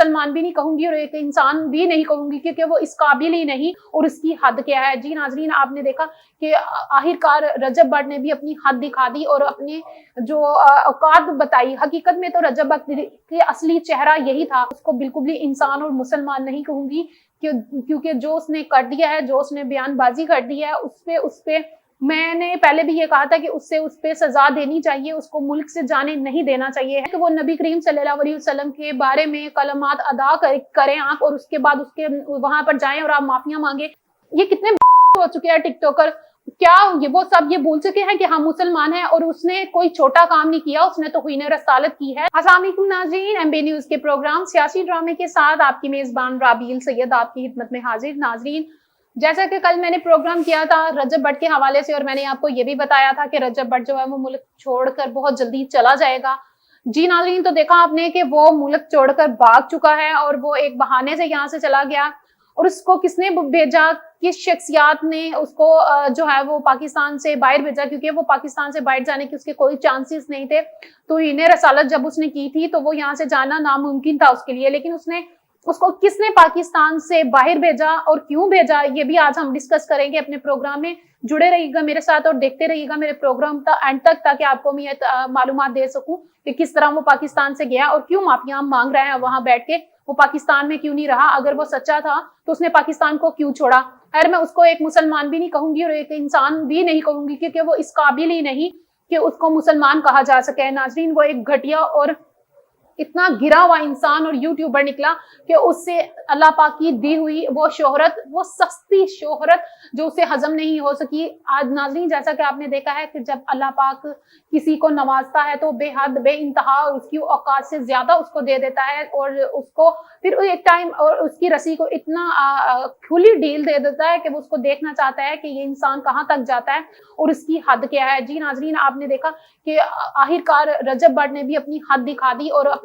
मुसलमान भी नहीं कहूंगी और एक इंसान भी नहीं कहूंगी, क्योंकि वो इस काबिल ही नहीं और उसकी हद क्या है। जी नाजरीन, आपने देखा कि आखिरकार रजब बट ने भी अपनी हद दिखा दी और अपने जो औकात बताई। हकीकत में तो रजब बट के असली चेहरा यही था। उसको बिल्कुल भी इंसान और मुसलमान नहीं कहूंगी, क्योंकि जो उसने कर दिया है, जो उसने बयानबाजी कर दी है, उस पे मैंने पहले भी ये कहा था कि उस पे सजा देनी चाहिए, उसको मुल्क से जाने नहीं देना चाहिए कि वो नबी करीम सल्लल्लाहु अलैहि वसल्लम के बारे में कलमात अदा करें आप, और उसके बाद उसके वहां पर जाएं और आप माफिया मांगे। ये कितने हो चुके हैं टिकटॉकर, क्या वो सब ये भूल चुके हैं कि हम मुसलमान हैं, और उसने कोई छोटा काम नहीं किया, उसने तो हुई ने रसालत की है। अस्सलाम वालेकुम नाज़रीन, एमबी न्यूज के प्रोग्राम सियासी ड्रामे के साथ आपकी मेजबान राबील सैयद आपकी खिदमत में हाजिर। नाज़रीन, जैसा कि कल मैंने प्रोग्राम किया था रजब बट के हवाले से, और मैंने आपको ये भी बताया था कि रजब बट जो है वो मुल्क छोड़कर बहुत जल्दी चला जाएगा। जी नाज़रीन, तो देखा आपने कि वो मुल्क छोड़कर भाग चुका है और वो एक बहाने से यहाँ से चला गया। और उसको किसने भेजा, किस शख्सियात ने उसको जो है वो पाकिस्तान से बाहर भेजा, क्योंकि वो पाकिस्तान से बाहर जाने के उसके कोई चांसेस नहीं थे। तो इन्हें रसालत जब उसने की थी तो वो यहाँ से जाना नामुमकिन था उसके लिए, लेकिन उसको किसने पाकिस्तान से बाहर भेजा और क्यों भेजा, ये भी आज हम डिस्कस करेंगे अपने प्रोग्राम में। जुड़े रहिएगा मेरे साथ और देखते रहिएगा मेरे प्रोग्राम एंड तक, ताकि आपको मैं मालूमात दे सकूं कि किस तरह वो पाकिस्तान से गया और क्यों माफिया मांग रहे हैं वहां बैठ के। वो पाकिस्तान में क्यों नहीं रहा, अगर वो सच्चा था तो उसने पाकिस्तान को क्यों छोड़ा। खैर, मैं उसको एक मुसलमान भी नहीं कहूंगी और एक इंसान भी नहीं कहूंगी, क्योंकि वो इस काबिल ही नहीं कि उसको मुसलमान कहा जा सके। नाजरीन, वो एक घटिया और इतना गिरा हुआ इंसान और यूट्यूबर निकला कि उससे अल्लाह पाक की दी हुई वो शोहरत, वो सस्ती शोहरत जो उसे हजम नहीं हो सकी। आज नाज़रीन, जैसा कि आपने देखा है कि जब अल्लाह पाक किसी को नवाजता है तो बेहद बेइंतहा उसकी औकात से ज्यादा उसको दे देता है, और उसको फिर एक टाइम और उसकी रस्सी को इतना खुली डील दे देता है कि वो उसको देखना चाहता है कि ये इंसान कहाँ तक जाता है और उसकी हद क्या है। जी नाज़रीन, आपने देखा कि आखिरकार रजब बट ने भी अपनी हद दिखा दी और अपने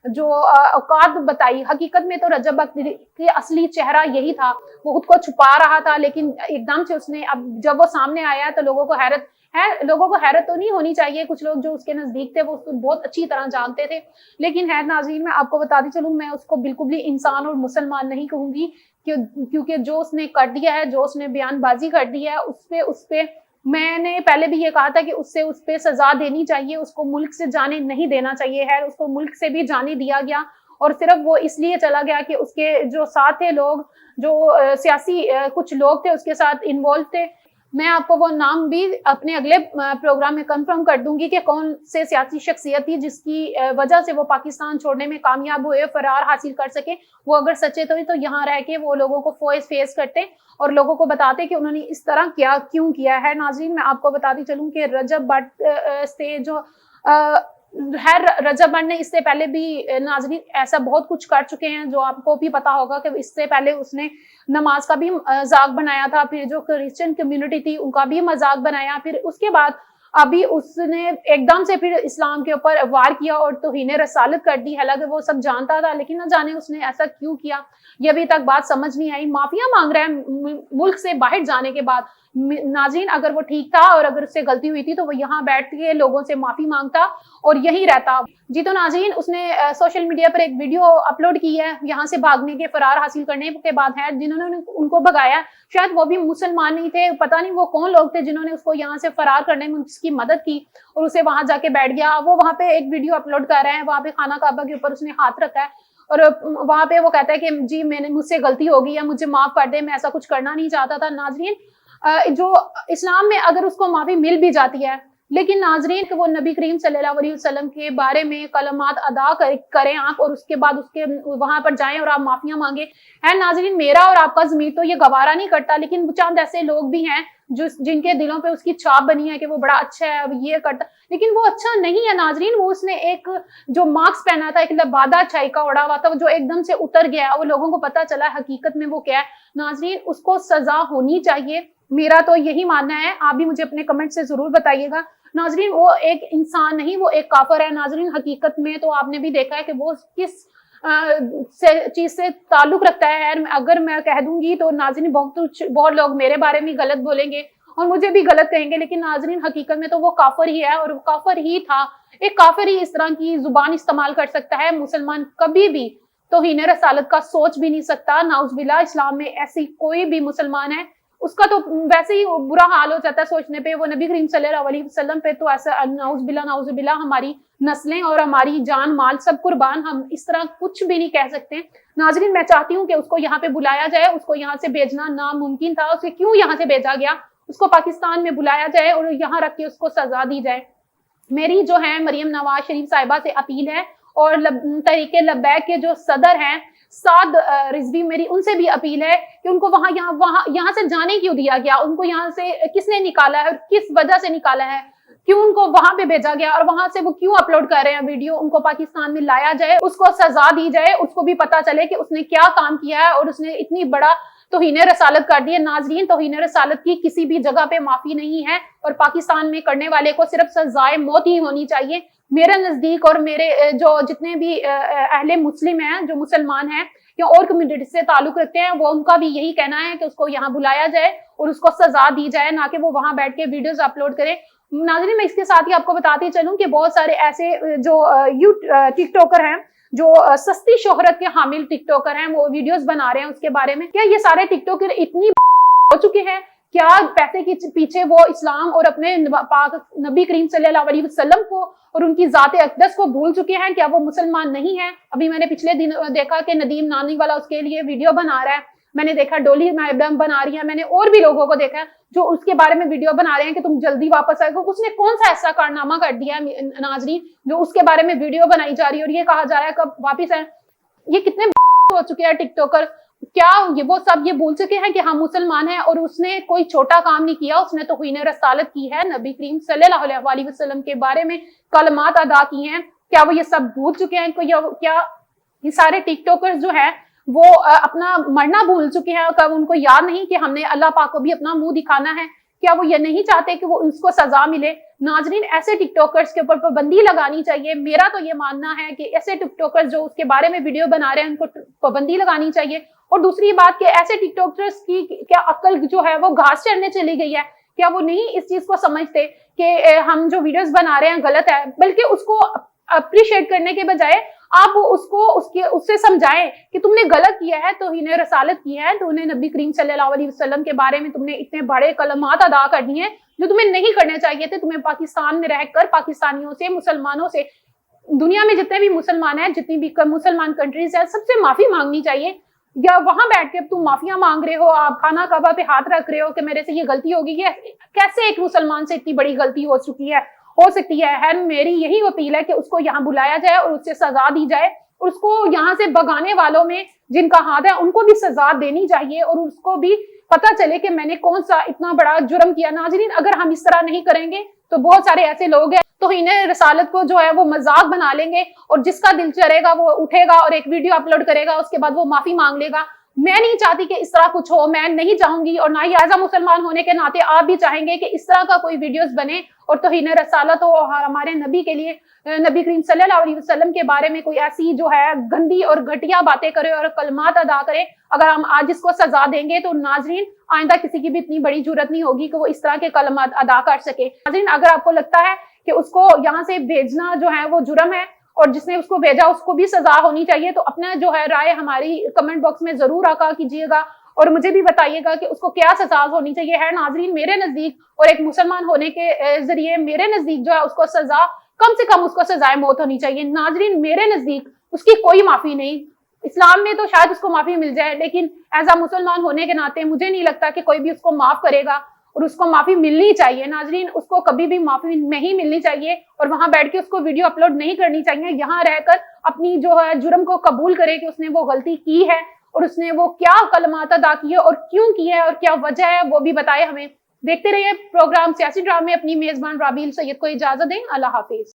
जो औकात बताई। हकीकत में तो रजब बट के असली चेहरा यही था। वो खुद को छुपा रहा था, लेकिन एकदम से उसने, अब जब वो सामने आया तो लोगों को हैरत है। लोगों को हैरत तो नहीं होनी चाहिए, कुछ लोग जो उसके नजदीक थे वो उसको बहुत अच्छी तरह जानते थे, लेकिन है नाज़रीन, मैं आपको बताती चलूं, मैं उसको बिल्कुल भी इंसान और मुसलमान नहीं कहूंगी, क्योंकि जो उसने कर दिया है, जो उसने बयानबाजी कर दी है, उस पे मैंने पहले भी ये कहा था कि उस पे सजा देनी चाहिए, उसको मुल्क से जाने नहीं देना चाहिए है। उसको मुल्क से भी जाने दिया गया और सिर्फ वो इसलिए चला गया कि उसके जो साथ थे लोग, जो सियासी कुछ लोग थे उसके साथ इन्वॉल्व थे। मैं आपको वो नाम भी अपने अगले प्रोग्राम में कंफर्म कर दूंगी कि कौन से सियासी शख्सियत थी जिसकी वजह से वो पाकिस्तान छोड़ने में कामयाब हुए, फरार हासिल कर सके। वो अगर सच्चे तो यहाँ रह के वो लोगों को फेस करते और लोगों को बताते कि उन्होंने इस तरह क्यों किया है। नाज़रीन, मैं आपको बताती चलूं कि रजब बट से जो रजब बट ने इससे पहले भी नाज़रीन ऐसा बहुत कुछ कर चुके हैं, जो आपको भी पता होगा कि इससे पहले उसने नमाज का भी मजाक बनाया था, फिर जो क्रिश्चियन कम्युनिटी थी उनका भी मजाक बनाया, फिर उसके बाद अभी उसने एकदम से फिर इस्लाम के ऊपर वार किया और तौहीन रसालत कर दी। हालांकि वो सब जानता था, लेकिन न जाने उसने ऐसा क्यों किया, ये अभी तक बात समझ नहीं आई। माफिया मांग रहा है मुल्क से बाहर जाने के बाद। नाज़रीन, अगर वो ठीक था और अगर उससे गलती हुई थी तो वो यहाँ बैठ के लोगों से माफी मांगता और यही रहता। जी तो नाज़रीन, उसने सोशल मीडिया पर एक वीडियो अपलोड की है यहाँ से भागने के, फरार हासिल करने के बाद है, जिन्होंने उनको भगाया, शायद वो भी मुसलमान नहीं थे, पता नहीं वो कौन लोग थे जिन्होंने उसको यहाँ से फरार करने में उसकी मदद की और उसे वहां जाके बैठ गया। वो वहां पे एक वीडियो अपलोड कर रहे हैं, वहां पे खाना काबा के ऊपर उसने हाथ रखा है और वहां पे वो कहता है कि जी मुझसे गलती हो गई है, मुझे माफ कर दे, मैं ऐसा कुछ करना नहीं चाहता था। नाज़रीन, जो इस्लाम में अगर उसको माफी मिल भी जाती है, लेकिन नाज़रीन कि वो नबी करीम सल्लल्लाहु अलैहि वसल्लम के बारे में कलमात अदा करें आप और उसके बाद उसके वहां पर जाएं और आप माफिया मांगे। है नाज़रीन, मेरा और आपका ज़मीर तो ये गवारा नहीं करता, लेकिन चंद ऐसे लोग भी हैं जिनके दिलों पे उसकी छाप बनी है कि वो बड़ा अच्छा है, अब ये करता, लेकिन वो अच्छा नहीं है। नाज़रीन, वो उसने एक जो मास्क पहना था, एक लबादा छाई का उड़ा हुआ था, वो जो एकदम से उतर गया, वो लोगों को पता चला हकीकत में वो क्या है। नाज़रीन, उसको सजा होनी चाहिए, मेरा तो यही मानना है। आप भी मुझे अपने कमेंट से जरूर बताइएगा। नाज़रीन, वो एक इंसान नहीं, वो एक काफिर है। नाज़रीन, हकीकत में तो आपने भी देखा है कि वो किस चीज से ताल्लुक रखता है। अगर मैं कह दूंगी तो नाज़रीन बहुत लोग मेरे बारे में गलत बोलेंगे और मुझे भी गलत कहेंगे, लेकिन नाज़रीन हकीकत में तो वो काफिर ही है और काफिर ही था। एक काफिर ही इस तरह की जुबान इस्तेमाल कर सकता है। मुसलमान कभी भी तौहीन रसालत का सोच भी नहीं सकता। नाउज़ुबिल्लाह, इस्लाम में ऐसी कोई भी मुसलमान है उसका तो वैसे ही बुरा हाल हो जाता है सोचने पे, वो नबी करीम सल्लल्लाहु अलैहि वसल्लम पे तो ऐसा नाउज़ुबिल्लाह हमारी नस्लें और हमारी जान माल सब कुर्बान, हम इस तरह कुछ भी नहीं कह सकते। नाज़रीन, मैं चाहती हूँ कि उसको यहाँ पे बुलाया जाए, उसको यहाँ से भेजना नामुमकिन था, उसे क्यों यहाँ से भेजा गया, उसको पाकिस्तान में बुलाया जाए और यहाँ रख के उसको सजा दी जाए। मेरी जो है मरियम नवाज शरीफ साहिबा से अपील है, और तहरीके लब्बैक के जो सदर हैं साद रिजवी, मेरी उनसे भी अपील है कि उनको यहाँ से जाने क्यों दिया गया, उनको यहाँ से किसने निकाला है और किस वजह से निकाला है, क्यों उनको वहां पे भेजा गया और वहां से वो क्यों अपलोड कर रहे हैं वीडियो, उनको पाकिस्तान में लाया जाए, उसको सजा दी जाए, उसको भी पता चले कि उसने क्या काम किया है और उसने इतनी बड़ा तौहीन रसालत कर दी है। नाजरीन, तौहीन रसालत की किसी भी जगह पे माफी नहीं है और पाकिस्तान में करने वाले को सिर्फ सजाए मौत ही होनी चाहिए। मेरे नजदीक और मेरे जो जितने भी अहले मुस्लिम हैं, जो मुसलमान हैं या और कम्युनिटी से ताल्लुक रखते हैं, वो उनका भी यही कहना है कि उसको यहाँ बुलाया जाए और उसको सजा दी जाए, ना कि वो वहां बैठ के वीडियोस अपलोड करे। नाज़रीन, मैं इसके साथ ही आपको बताती चलूं कि बहुत सारे ऐसे जो टिकटॉकर हैं, जो सस्ती शोहरत के हामिल टिकटॉकर हैं, वो वीडियोस बना रहे हैं उसके बारे में। क्या ये सारे टिकटॉकर इतनी हो चुके हैं, क्या पैसे के पीछे वो इस्लाम और अपने पाक नबी करीम सल्लल्लाहु अलैहि वसल्लम को और उनकी जाते अक़दस को भूल चुके हैं? क्या वो मुसलमान नहीं है? अभी मैंने पिछले दिन देखा कि नदीम नानी वाला उसके लिए वीडियो बना रहा है, मैंने देखा डोली मैडम बना रही है, मैंने और भी लोगों को देखा जो उसके बारे में वीडियो बना रहे हैं कि तुम जल्दी वापस आएगा। उसने कौन सा ऐसा कारनामा कर दिया है नाजरीन जो उसके बारे में वीडियो बनाई जा रही है और ये कहा जा रहा है कब वापिस आए? ये कितने हो चुके हैं टिकटॉकर, क्या ये वो सब ये भूल चुके हैं कि हम मुसलमान हैं? और उसने कोई छोटा काम नहीं किया, उसने तो तौहीन रसालत की है, नबी करीम सल्लल्लाहु अलैहि वसल्लम के बारे में कलमात अदा की हैं। क्या वो ये सब भूल चुके हैं? क्या ये सारे टिकटॉकर्स जो है वो अपना मरना भूल चुके हैं? कब उनको याद नहीं कि हमने अल्लाह पाक को भी अपना मुंह दिखाना है? क्या वो ये नहीं चाहते कि वो उसको सजा मिले? नाजरीन, ऐसे टिकटॉकर्स के ऊपर पाबंदी लगानी चाहिए। मेरा तो ये मानना है कि ऐसे टिकटॉकर्स जो उसके बारे में वीडियो बना रहे हैं उनको पाबंदी लगानी चाहिए। और दूसरी बात कि ऐसे टिकटॉकर्स की क्या अक्ल जो है वो घास चढ़ने चली गई है? क्या वो नहीं इस चीज को समझते कि हम जो वीडियोस बना रहे हैं गलत है, बल्कि उसको अप्रिशिएट करने के बजाय आप उसको उससे समझाएं कि तुमने गलत किया है, तौहीन रसालत की है, तुमने नबी करीम सल्लल्लाहु अलैहि वसल्लम के बारे में तुमने इतने बड़े कलमात अदा कर दिए हैं जो तुम्हें नहीं करने चाहिए थे। तुम्हें पाकिस्तान में रहकर पाकिस्तानियों से, मुसलमानों से, दुनिया में जितने भी मुसलमान हैं, जितनी भी मुसलमान कंट्रीज है, सबसे माफी मांगनी चाहिए। या वहां बैठ के अब तुम माफिया मांग रहे हो, आप खाना काबा पे हाथ रख रहे हो कि मेरे से ये गलती होगी। ये कैसे एक मुसलमान से इतनी बड़ी गलती हो चुकी है, हो सकती है? मेरी यही अपील है कि उसको यहाँ बुलाया जाए और उससे सजा दी जाए, और उसको यहाँ से भगाने वालों में जिनका हाथ है उनको भी सजा देनी चाहिए और उसको भी पता चले कि मैंने कौन सा इतना बड़ा जुर्म किया। नाज़रीन, अगर हम इस तरह नहीं करेंगे तो बहुत सारे ऐसे लोग हैं तौहीन रसालत को जो है वो मजाक बना लेंगे और जिसका दिल चलेगा वो उठेगा और एक वीडियो अपलोड करेगा, उसके बाद वो माफी मांग लेगा। मैं नहीं चाहती कि इस तरह कुछ हो, मैं नहीं चाहूंगी, और ना ही एज अ मुसलमान होने के नाते आप भी चाहेंगे कि इस तरह का कोई वीडियोस बने और तौहीन रसालत हो और हमारे नबी के लिए, नबी करीम सल्लल्लाहु अलैहि वसल्लम के बारे में कोई ऐसी जो है गंदी और घटिया बातें करे और कलमात अदा करे। अगर हम आज इसको सजा देंगे तो नाजरीन आइंदा किसी की भी इतनी बड़ी जरूरत नहीं होगी कि वो इस तरह के कलमात अदा कर सके। नाजरीन, अगर आपको लगता है कि उसको यहाँ से भेजना जो है वो जुर्म है और जिसने उसको भेजा उसको भी सजा होनी चाहिए, तो अपना जो है राय हमारी कमेंट बॉक्स में जरूर आका कीजिएगा और मुझे भी बताइएगा कि उसको क्या सजा होनी चाहिए है। नाजरीन, मेरे नजदीक और एक मुसलमान होने के जरिए मेरे नजदीक जो है उसको सजा, कम से कम उसको सजाए मौत होनी चाहिए। नाजरीन, मेरे नजदीक उसकी कोई माफी नहीं, इस्लाम में तो शायद उसको माफी मिल जाए, लेकिन एज अ मुसलमान होने के नाते मुझे नहीं लगता कि कोई भी उसको माफ करेगा और उसको माफी मिलनी चाहिए। नाजरीन, उसको कभी भी माफी नहीं मिलनी चाहिए और वहां बैठ के उसको वीडियो अपलोड नहीं करनी चाहिए। यहाँ रहकर अपनी जो है जुर्म को कबूल करे कि उसने वो गलती की है और उसने वो क्या कलमात अदा की है और क्यों की है और क्या वजह है वो भी बताए हमें। देखते रहिए प्रोग्राम सियासी ड्रामे। अपनी मेजबान राबील सैयद को इजाजत दें। अल्लाह हाफिज।